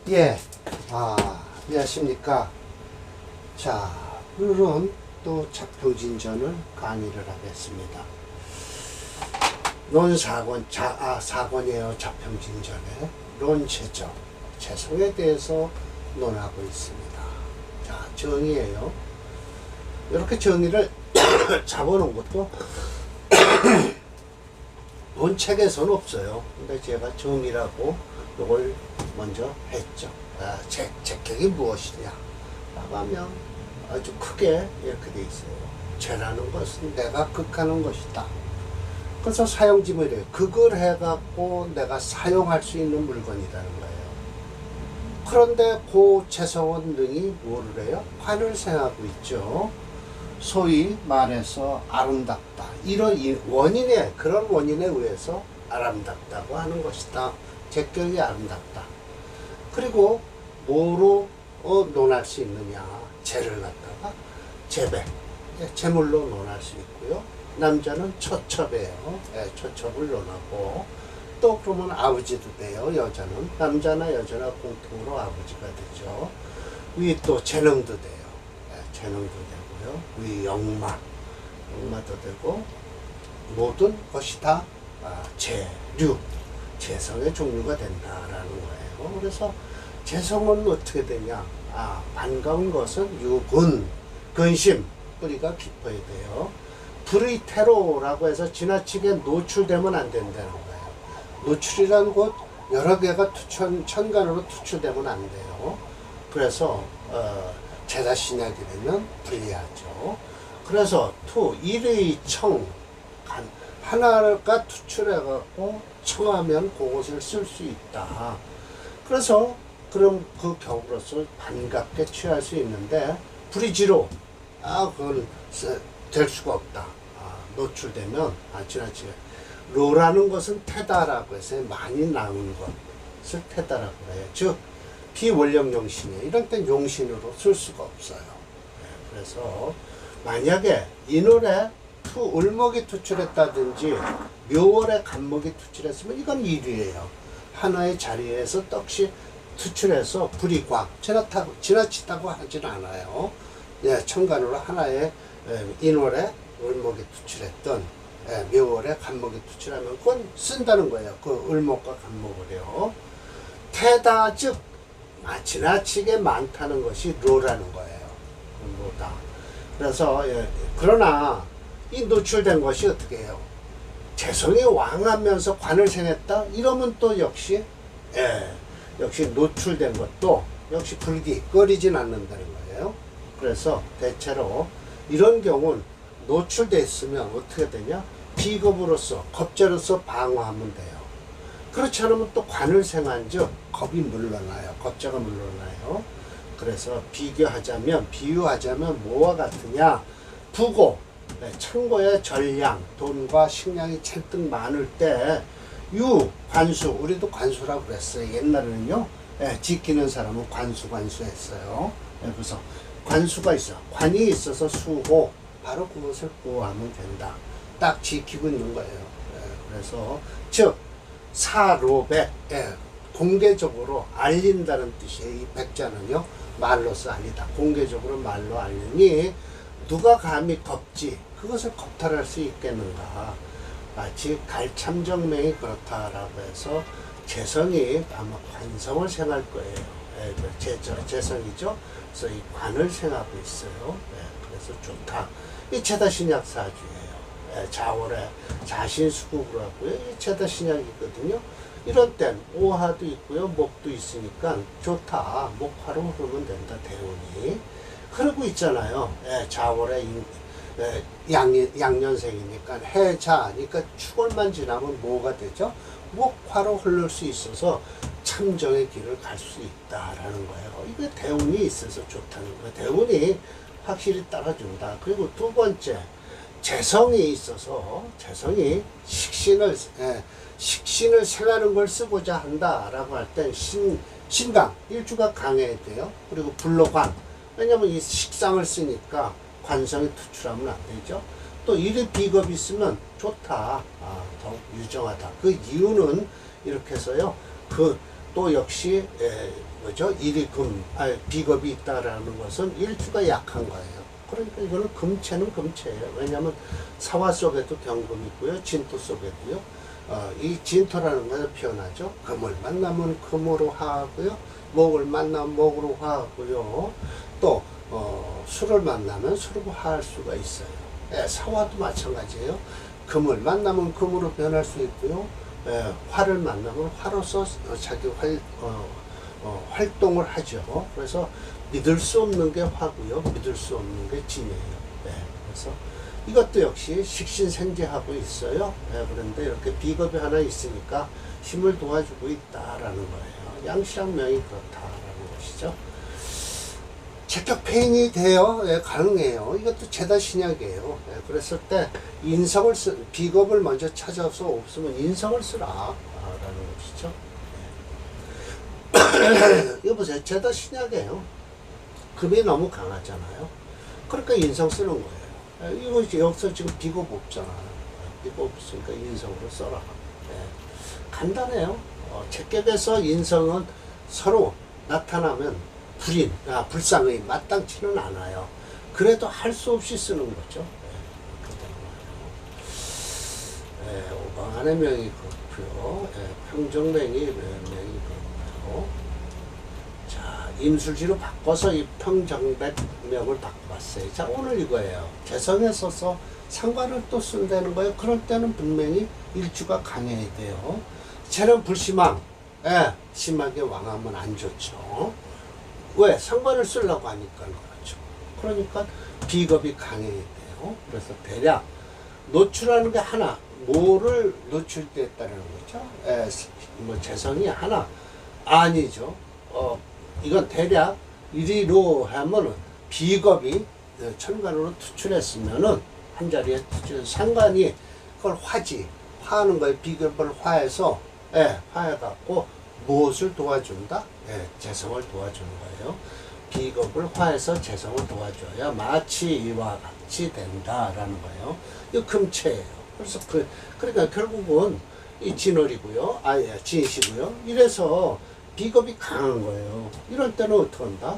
예, 안녕하십니까. 자, 오늘은 또 자평진전을 강의를 하겠습니다. 사권이에요. 자평진전의 론체적, 재성에 대해서 논하고 있습니다. 자, 정의예요. 이렇게 정의를 잡아놓은 것도 본 책에서는 없어요. 근데 제가 정의라고 이걸 먼저 했죠. 재격이 무엇이냐 라고 하면 아주 크게 이렇게 돼 있어요. 죄라는 것은 내가 극하는 것이다. 그래서 사용지물이에요. 극을 해갖고 내가 사용할 수 있는 물건이라는 거예요. 그런데 그 재성은 능히 뭐를 해요? 관을 생하고 있죠. 소위 말해서 아름답다. 이런 그런 원인에 의해서 아름답다고 하는 것이다. 재격이 아름답다. 그리고 뭐로 논할 수 있느냐? 재를 갖다가 재물로 논할 수 있고요. 남자는 처첩이에요. 처첩을 논하고, 또 그러면 아버지도 돼요. 여자는 남자나 여자나 공통으로 아버지가 되죠. 위 또 재능도 돼요. 재능도 되고요. 위 역마도 되고, 모든 것이 다 재성의 종류가 된다라는 거예요. 그래서 재성은 어떻게 되냐? 반가운 것은 유근, 근심, 뿌리가 깊어야 돼요. 불의 태로라고 해서 지나치게 노출되면 안 된다는 거예요. 노출이라는 것 여러 개가 천간으로 투출되면 안 돼요. 그래서 제자신약이 되면 불리하죠. 그래서 일의 청, 하나가 투출해갖고 청하면 그것을 쓸 수 있다. 그래서 그럼 그 경우로서 반갑게 취할 수 있는데, 불이지로 그건 될 수가 없다. 노출되면 지나치게. 로라는 것은 태다라고 해서 많이 나오는 것을 태다라고 해요. 즉 비원령 용신이에요. 이런 땐 용신으로 쓸 수가 없어요. 그래서 만약에 인월에 을목이 투출했다든지 묘월에 간목이 투출했으면 이건 일이에요. 하나의 자리에서 떡시 투출해서 불이 지나치다고 하지는 않아요. 천간으로 하나의 인월에 을목이 투출했던 묘월에 간목이 투출하면 그건 쓴다는 거예요. 그 을목과 간목을요. 태다 즉 지나치게 많다는 것이 로라는 거예요. 로다. 그래서 그러나 이 노출된 것이 어떻게 해요? 재성이 왕하면서 관을 생했다? 이러면 또 역시 노출된 것도 역시 꺼리진 않는다는 거예요. 그래서 대체로 이런 경우는 노출됐으면 어떻게 되냐? 비겁으로서, 겁재로서 방어하면 돼요. 그렇지 않으면 또 관을 생한 즉 겁이 물러나요. 겁재가 물러나요. 그래서 비유하자면 뭐와 같으냐? 부고, 창고에 전량, 돈과 식량이 잔뜩 많을 때 관수, 우리도 관수라고 그랬어요. 옛날에는요. 지키는 사람은 관수 했어요. 그래서 관수가 있어. 관이 있어서 수호, 바로 그것을 보호하면 된다. 딱 지키고 있는 거예요. 그래서 즉 사로백, 공개적으로 알린다는 뜻이에요. 이 백자는요. 말로서 알리다. 공개적으로 말로 알리니 누가 감히 겁지 그것을 겁탈할 수 있겠는가. 마치 갈참정명이 그렇다라고 해서 재성이 아마 관성을 생할 거예요. 재성이죠. 그래서 이 관을 생하고 있어요. 그래서 좋다. 이 제다신약사주예요. 자월에 자신수국을 하고요. 이 제다신약이거든요. 이런 땐 오화도 있고요. 목도 있으니까 좋다. 목화로 흐르면 된다. 대운이 흐르고 있잖아요. 자월에 양년생이니까 해자니까 축월만 지나면 뭐가 되죠? 목화로 흐를 수 있어서 참정의 길을 갈 수 있다라는 거예요. 이게 대운이 있어서 좋다는 거예요. 대운이 확실히 따라준다. 그리고 두 번째, 재성이 있어서 재성이 식신을 생하는 걸 쓰고자 한다라고 할 땐 신강, 일주가 강해야 돼요. 그리고 불로관, 왜냐면 이 식상을 쓰니까 관성이 투출하면 안 되죠. 또 일의 비겁이 있으면 좋다. 더욱 유정하다. 그 이유는 이렇게 해서요. 또 역시 뭐죠? 일이 비겁이 있다라는 것은 일주가 약한 거예요. 그러니까 이거는 금체는 금체예요. 왜냐하면 사화 속에도 경금이 있고요. 진토 속에도요. 이 진토라는 것을 표현하죠. 금을 만나면 금으로 화하고요. 목을 만나면 목으로 화하고요. 또 수를 만나면 수로 화할 수가 있어요. 예, 사화도 마찬가지예요. 금을 만나면 금으로 변할 수 있고요. 예, 화를 만나면 화로서 자기 활동을 하죠. 그래서 믿을 수 없는 게 화고요. 믿을 수 없는 게 진이에요. 예, 그래서 이것도 역시 식신생재하고 있어요. 예, 그런데 이렇게 비겁이 하나 있으니까 힘을 도와주고 있다라는 거예요. 양시랑 명이 그렇다라는 것이죠. 제격패인이 돼요. 예, 가능해요. 이것도 제다 신약이에요. 예, 그랬을 때 인성을 비겁을 먼저 찾아서 없으면 인성을 쓰라 라는 것이죠. 예. 이거 보세요. 제다 신약이에요. 금이 너무 강하잖아요. 그러니까 인성 쓰는 거예요. 예, 이거 여기서 지금 비겁 없잖아요. 비겁 없으니까 인성으로 써라. 예. 간단해요. 제격에서 인성은 서로 나타나면 불상의 마땅치는 않아요. 그래도 할 수 없이 쓰는 거죠. 오방안의 명이 그렇고요. 평정명이 그렇고요. 자, 임술지로 바꿔서 이 평정백명을 바꿔봤어요. 자, 오늘 이거예요. 재성에 써서 상관을 또 쓴다는 거예요. 그럴 때는 분명히 일주가 강해야 돼요. 쟤는 불심왕. 심하게 왕하면 안 좋죠. 왜? 상관을 쓰려고 하니까 그렇죠. 그러니까 비겁이 강해야 돼요. 그래서 대략 노출하는 게 하나, 뭐를 노출됐다는 거죠? 뭐 재성이 하나 아니죠. 이건 대략 이리로 하면은 비겁이 천간으로 투출했으면은 한 자리에 투출 상관이 그걸 화하는 거예요. 비겁을 화해서 화해갖고 무엇을 도와준다? 재성을 도와주는 거예요. 비겁을 화해서 재성을 도와줘야 마치 이와 같이 된다라는 거예요. 이거 금체예요. 그래서 그러니까 결국은 이 진월이고요. 진시고요. 이래서 비겁이 강한 거예요. 이럴 때는 어떻게 한다?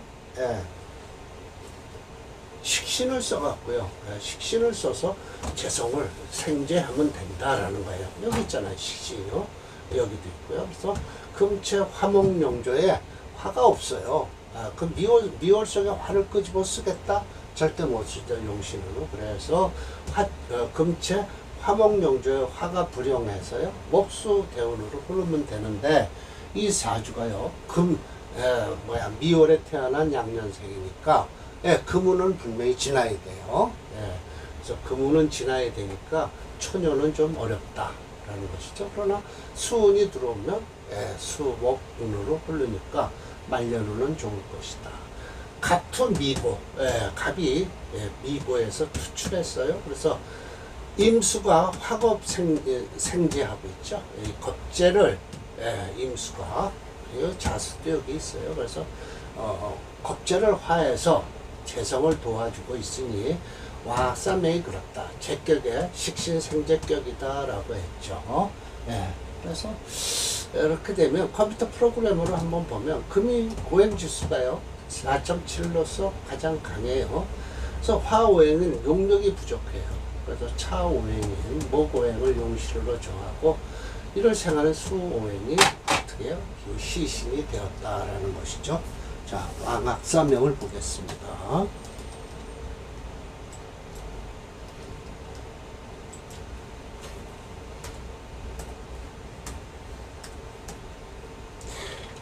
식신을 써갖고요. 식신을 써서 재성을 생재하면 된다라는 거예요. 여기 있잖아요. 식신이요. 여기도 있고요. 그래서 금체 화목용조에 화가 없어요. 그 미월 속에 화를 끄집어 쓰겠다? 절대 못 쓰죠. 용신으로. 그래서 금체 화목용조에 화가 불용해서요. 목수대운으로 흐르면 되는데 이 사주가요. 미월에 태어난 양년생이니까 금운은 분명히 지나야 돼요. 그래서 금운은 지나야 되니까 초년은 좀 어렵다라는 것이죠. 그러나 수운이 들어오면 수목운으로 흐르니까 말년운은 좋을 것이다. 갑투 미고, 갑이 미고에서 투출했어요. 그래서 임수가 화겁 생재하고 있죠. 이 겁재를 임수가 그리고 자수도 여기 있어요. 그래서 겁재를 화해서 재성을 도와주고 있으니 와쌈이 그렇다. 제격의 식신생제격이다라고 했죠. 그래서 이렇게 되면 컴퓨터 프로그램으로 한번 보면 금이 고행지수가요 4.7로서 가장 강해요. 그래서 화오행은 용력이 부족해요. 그래서 차오행인 목오행을 용시로 정하고 이를 생하는 수오행이 어떻게 해요? 시신이 되었다라는 것이죠. 자, 왕학사명을 보겠습니다.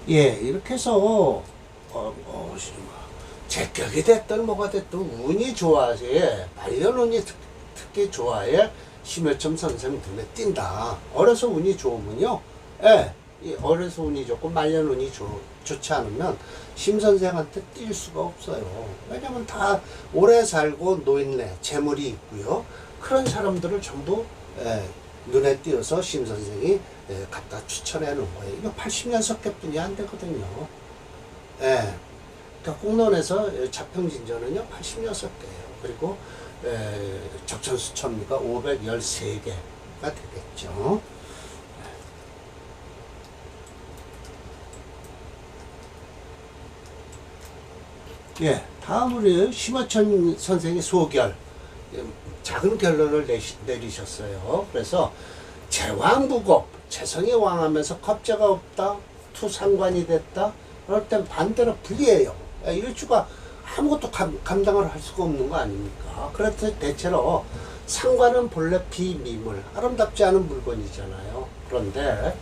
이렇게 해서 제격이 됐든 뭐가 됐든 운이 좋아야 말년운이 특히 좋아야 심여점 선생 눈에 띈다. 어려서 운이 좋으면요, 어려서 운이 좋고 말년운이 좋지 않으면 심 선생한테 뛸 수가 없어요. 왜냐면 다 오래 살고 노인네 재물이 있고요. 그런 사람들을 전부 눈에 띄어서 심 선생이 갖다 추천해 놓은 거예요. 이거 80년석계뿐이 안 되거든요. 그러니까 공론에서 자평진전은요 80년석계예요. 그리고 적천수천미가 513개가 되겠죠. 예, 다음으로 심화천 선생의 소결, 작은 결론을 내리셨어요. 그래서 제왕부겁, 재성이 왕하면서 겁재가 없다, 투상관이 됐다. 그럴 땐 반대로 불리해요. 일주가 아무것도 감당을 할 수가 없는 거 아닙니까? 그래서 대체로 상관은 본래 비미물, 아름답지 않은 물건이잖아요. 그런데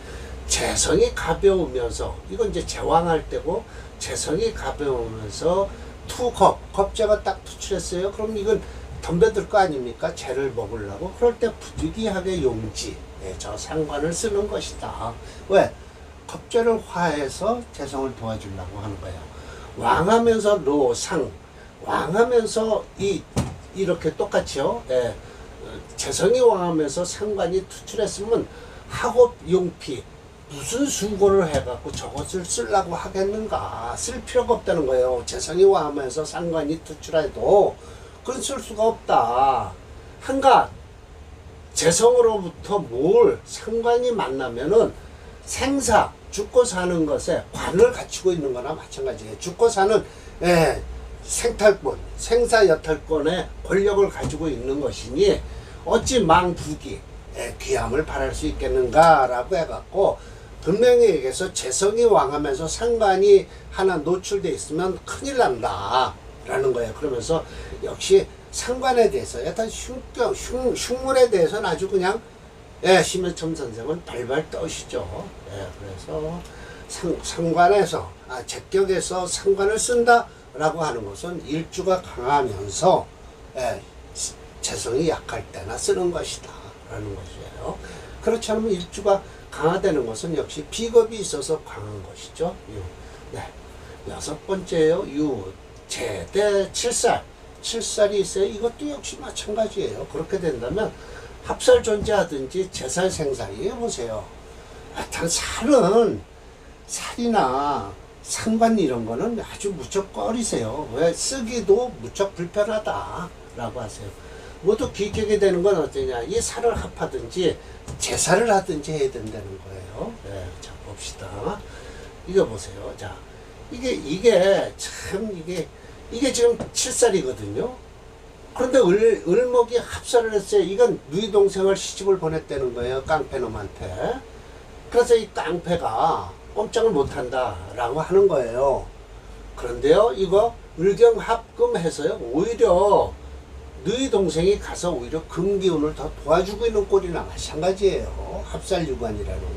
재성이 가벼우면서, 이건 이제 제왕할 때고, 재성이 가벼우면서 투겁, 겁재가 딱 투출했어요. 그럼 이건 덤벼들 거 아닙니까? 재를 먹으려고. 그럴 때 부득이하게 용지, 저 상관을 쓰는 것이다. 왜? 겁재를 화해서 재성을 도와주려고 하는 거예요. 왕하면서 노상, 왕하면서 이렇게 똑같이요. 예, 재성이 왕하면서 상관이 투출했으면 학업 용피, 무슨 수고를 해갖고 저것을 쓰려고 하겠는가. 쓸 필요가 없다는 거예요. 재성이 왕하면서 상관이 투출해도 그건 쓸 수가 없다. 한갓 재성으로부터 뭘 상관이 만나면은 생사, 죽고 사는 것에 관을 갖추고 있는 거나 마찬가지예요. 죽고 사는 생탈권, 생사여탈권의 권력을 가지고 있는 것이니 어찌 망부기, 귀함을 바랄 수 있겠는가라고 해갖고 분명히 얘기해서 재성이 왕하면서 상관이 하나 노출돼 있으면 큰일 난다 라는 거예요. 그러면서 역시 상관에 대해서 일단 흉물에 대해서는 아주 그냥 심해첨 선생은 발발 떠시죠. 그래서 상관에서 제격에서 상관을 쓴다 라고 하는 것은 일주가 강하면서 재성이 약할 때나 쓰는 것이다 라는 것이에요. 그렇지 않으면 일주가 강화되는 것은 역시 비겁이 있어서 강한 것이죠. 네. 여섯 번째요. 제대 7살이 있어요. 이것도 역시 마찬가지예요. 그렇게 된다면 합살 존재하든지 제살 생살이 보세요. 하여튼 살이나 상관 이런 거는 아주 무척 꺼리세요. 왜? 쓰기도 무척 불편하다 라고 하세요. 모두 기격이 되는 건 어떠냐. 이 살을 합하든지 제살을 하든지 해야 된다는 거예요. 자 봅시다. 이거 보세요. 자 이게 지금 7살이거든요. 그런데 을목이 합살을 했어요. 이건 누이 동생을 시집을 보냈다는 거예요. 깡패놈한테. 그래서 이 깡패가 꼼짝을 못한다 라고 하는 거예요. 그런데요, 이거 을경합금해서요, 오히려 누이 동생이 가서 오히려 금기운을 더 도와주고 있는 꼴이나 마찬가지예요. 합살유관이라는 거.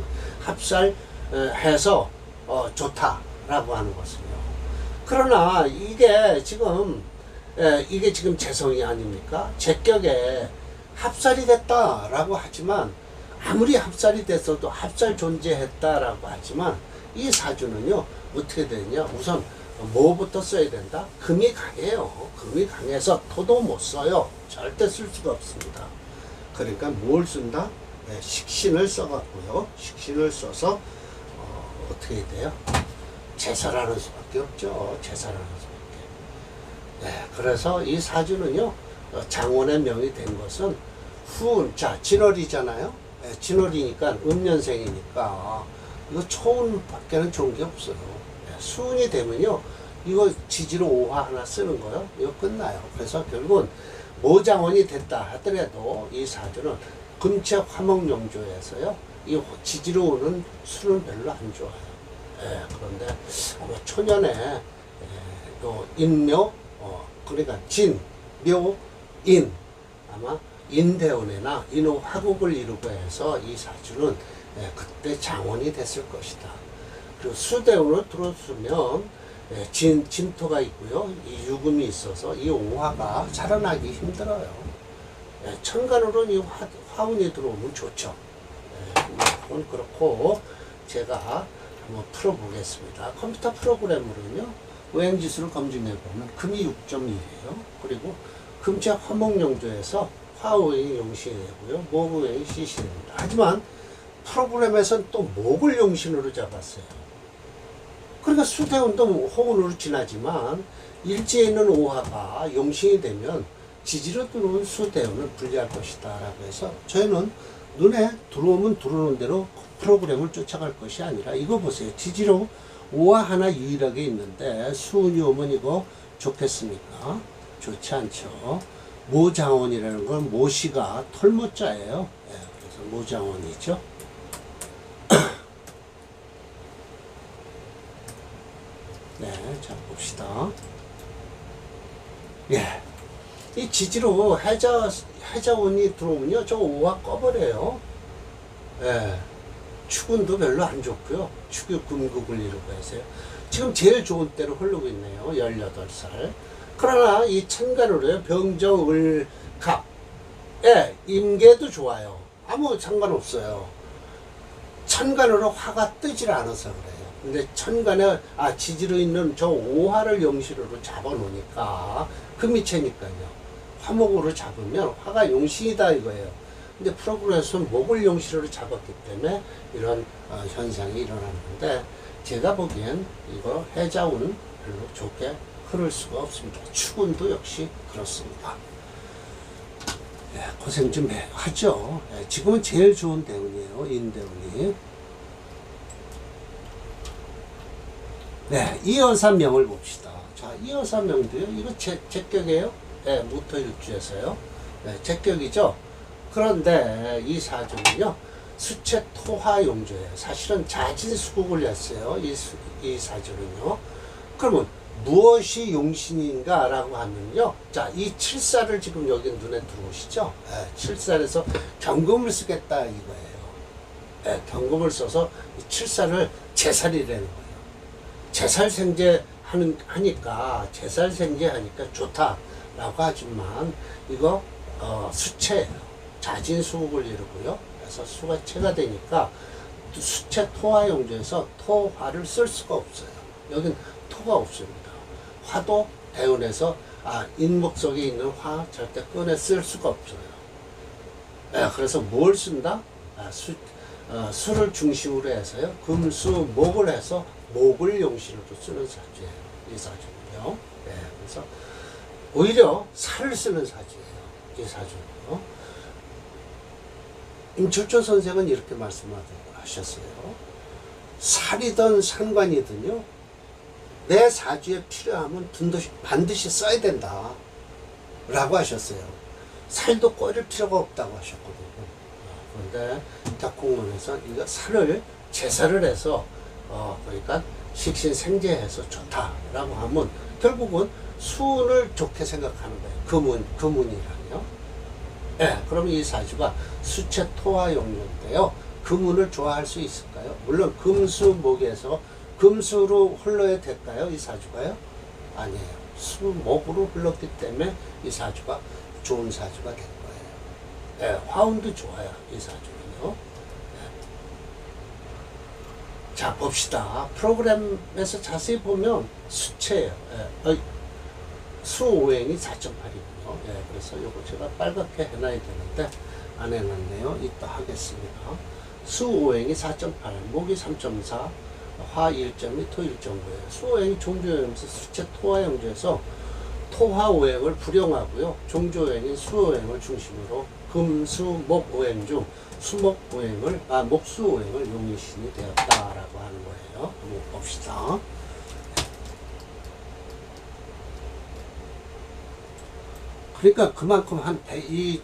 합살해서 좋다라고 하는 것은요. 그러나 이게 지금 재성이 아닙니까? 제격에 합살이 됐다라고 하지만, 아무리 합살이 됐어도 합살 존재했다라고 하지만, 이 사주는요 어떻게 되냐. 우선 뭐부터 써야 된다? 금이 강해요. 금이 강해서 토도 못 써요. 절대 쓸 수가 없습니다. 그러니까 뭘 쓴다? 식신을 써갖고요. 식신을 써서 어떻게 해야 돼요? 제설하는 수밖에 없죠. 제설하는 수밖에. 그래서 이 사주는요, 장원의 명이 된 것은 자, 진월이잖아요. 진월이니까 음년생이니까 이거 초운밖에는 좋은 게 없어요. 수운이 되면요, 이거 지지로 오화 하나 쓰는 거요. 이거 끝나요. 그래서 결국은 모장원이 됐다 하더라도 이 사주는 금체 화목용조에서요, 이 지지로 오는 수는 별로 안 좋아요. 그런데 초년에 또 인묘, 그러니까 진, 묘, 인, 아마 인대운이나 인호 화국을 이루고 해서 이 사주는 그때 장원이 됐을 것이다. 그리고 수대운으로 들어서면 진토가 있고요, 이 유금이 있어서 이 오화가 살아나기 힘들어요. 천간으로는 이 화운이 들어오면 좋죠. 그건 그렇고, 제가 한번 풀어보겠습니다. 컴퓨터 프로그램으로는요, 오행지수를 검증해보면 금이 6.1이에요. 그리고 금체 화목용조에서 화오행이 용신이 되고요, 목오행이 시신입니다. 하지만 프로그램에서는 또 목을 용신으로 잡았어요. 그러니까 수대운도 호운으로 지나지만 일지에 있는 오화가 용신이 되면 지지로 들어온 수대운을 분리할 것이다 라고 해서, 저희는 눈에 들어오면 들어오는 대로 프로그램을 쫓아갈 것이 아니라, 이거 보세요. 지지로 오화 하나 유일하게 있는데 수운이 오면 이거 좋겠습니까? 좋지 않죠. 모장원이라는 건 모시가 털모자예요. 예, 그래서 모장원이죠. 네, 자 봅시다. 예, 이 지지로 해자원이 들어오면요, 저 오화 꺼버려요. 예, 축운도 별로 안 좋고요. 축이 금극을 이루고 해서요. 지금 제일 좋은 때로 흐르고 있네요. 18살. 그러나 이 천간으로요, 병정, 을갑, 예, 임계도 좋아요. 아무 상관없어요. 천간으로 화가 뜨질 않아서 그래요. 근데 천간에, 지지로 있는 저 오화를 용신으로 잡아 놓으니까, 금이체니까요. 화목으로 잡으면 화가 용신이다 이거예요. 근데 프로그레스는 목을 용신으로 잡았기 때문에 이런 현상이 일어나는데, 제가 보기엔 이거 해자운 별로 좋게 흐를 수가 없습니다. 축운도 역시 그렇습니다. 예, 고생 좀 하죠. 예, 지금은 제일 좋은 대운이에요. 인대운이. 네, 이어사명을 봅시다. 자, 이어사명도요. 이거 제격이에요. 예, 무토일주에서요. 네, 제격이죠. 그런데 이 사주는요, 수채 토화용조예요. 사실은 자진수국을 했어요. 이 사주는요. 그러면 무엇이 용신인가 라고 하면요, 자, 이 칠살을 지금 여기 눈에 들어오시죠. 예, 칠살에서 경금을 쓰겠다 이거예요. 예, 경금을 써서 이 칠살을 제살이라는 거예요. 제살생제 하니까 좋다라고 하지만 이거 수채예요. 자진수국을 이루고요. 그래서 수가 체가 되니까 수채 토화용조에서 토화를 쓸 수가 없어요. 여긴 토가 없습니다. 화도 대운에서 인목 속에 있는 화 절대 꺼내 쓸 수가 없어요. 그래서 뭘 쓴다? 수를 중심으로 해서요. 금수 목을 해서 목을 용신으로 쓰는 사주예요. 이 사주는요. 그래서 오히려 살을 쓰는 사주예요. 이 사주는요. 임철조 선생은 이렇게 말씀하셨어요. 살이든 상관이든요, 내 사주에 필요하면 반드시 써야 된다 라고 하셨어요. 살도 꺼릴 필요가 없다고 하셨거든요. 그런데 격국론에서 이거 살을 제사를 해서 그러니까 식신생재해서 좋다라고 하면 결국은 수운을 좋게 생각하는 거예요. 금운이라뇨. 그러면 이 사주가 수채 토화용조인데요. 금운을 좋아할 수 있을까요? 물론 금수목에서 금수로 흘러야 될까요? 이 사주가요? 아니에요. 수목으로 흘렀기 때문에 이 사주가 좋은 사주가 된 거예요. 화운도 좋아요. 이 사주는요. 자, 봅시다. 프로그램에서 자세히 보면 수채예요. 수오행이 4.8이고요. 그래서 요거 제가 빨갛게 해놔야 되는데 안 해놨네요. 이따 하겠습니다. 수오행이 4.8, 목이 3.4, 화 1.2, 토 1.9예요. 수오행이 종조형에서 수채 토화형조에서 토화오행을 불용하고요. 종조형인 수오행을 중심으로 금수목오행 중 수목오행을 목수오행을 용신이 되었다라고 하는 거예요. 한번 봅시다. 그러니까 그만큼 이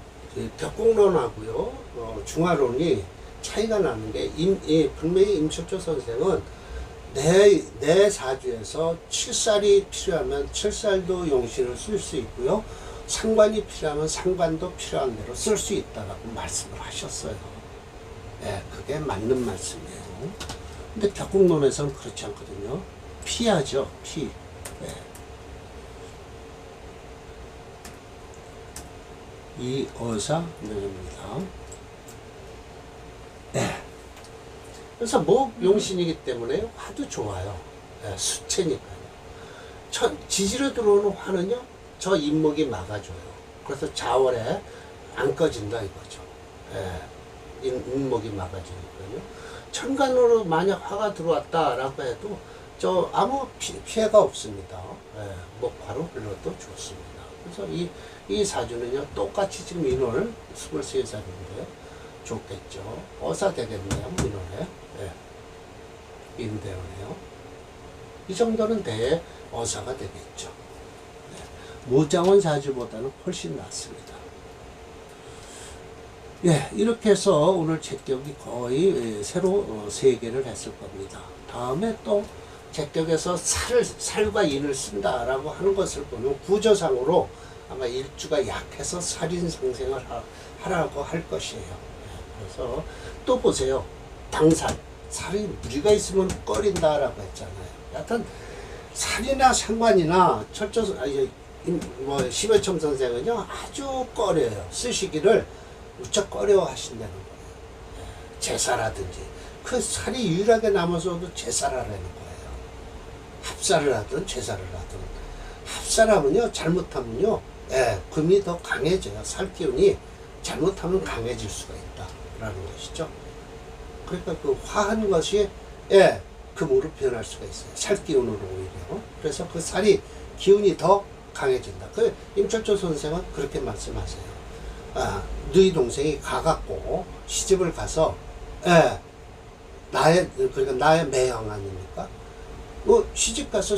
격국론하고요, 중화론이 차이가 나는 게, 분명히 임철조 선생은 내 사주에서 칠살이 필요하면 칠살도 용신을 쓸 수 있고요, 상관이 필요하면 상관도 필요한 대로 쓸 수 있다라고 말씀을 하셨어요. 그게 맞는 말씀이에요. 근데 격국론에서는 그렇지 않거든요. 피하죠, 피. 이 어사명입니다. 그래서 목 용신이기 때문에 화도 좋아요. 수채니까요. 지지로 들어오는 화는요, 저 인목이 막아줘요. 그래서 자월에 안 꺼진다 이거죠. 인목이 막아주니까요. 천간으로 만약 화가 들어왔다라고 해도 아무 피해가 없습니다. 목화로 흘러도 좋습니다. 그래서 이 사주는요, 똑같이 지금 인월 23살인데요. 좋겠죠. 어사 되겠네요, 인월에. 인대원에요. 이 정도는 어사가 되겠죠. 무장원 사주보다는 훨씬 낫습니다. 예, 이렇게 해서 오늘 제격이 거의 새로 3개를 했을 겁니다. 다음에 또 제격에서 살과 인을 쓴다라고 하는 것을 보면 구조상으로 아마 일주가 약해서 살인 상생을 하라고 할 것이에요. 그래서 또 보세요. 당살. 살이 무리가 있으면 꺼린다라고 했잖아요. 여하튼 살이나 상관이나 심해첨 선생은요 아주 꺼려요. 쓰시기를 무척 꺼려 하신다는 거예요. 제사라든지 그 살이 유일하게 남아서도 제사라는 거예요. 합사를 하든 제사를 하든 합사라면요 잘못하면요 금이 더 강해져요. 살 기운이 잘못하면 강해질 수가 있다라는 것이죠. 그러니까 그 화한 것이 금으로 변할 수가 있어요. 살 기운으로 오히려. 그래서 그 살이 기운이 더 강해진다. 그 임철조 선생은 그렇게 말씀하세요. 너희 동생이 가갖고 시집을 가서 그러니까 나의 매형 아닙니까? 시집 가서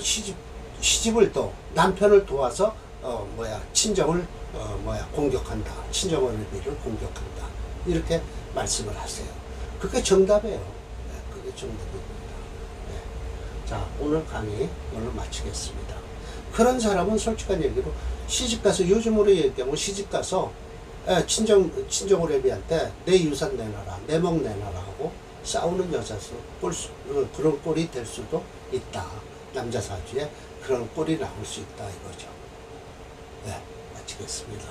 시집을 또 남편을 도와서 친정을 공격한다. 친정 어머니를 공격한다. 이렇게 말씀을 하세요. 그게 정답이에요. 그게 정답입니다. 자, 오늘 강의 오늘 마치겠습니다. 그런 사람은 솔직한 얘기로 시집가서 요즘으로 얘기하면 시집가서 친정오래비한테 내 유산 내놔라, 내 목 내놔라 하고 싸우는 여자수 그런 꼴이 될 수도 있다. 남자 사주에 그런 꼴이 나올 수 있다 이거죠. 네, 마치겠습니다.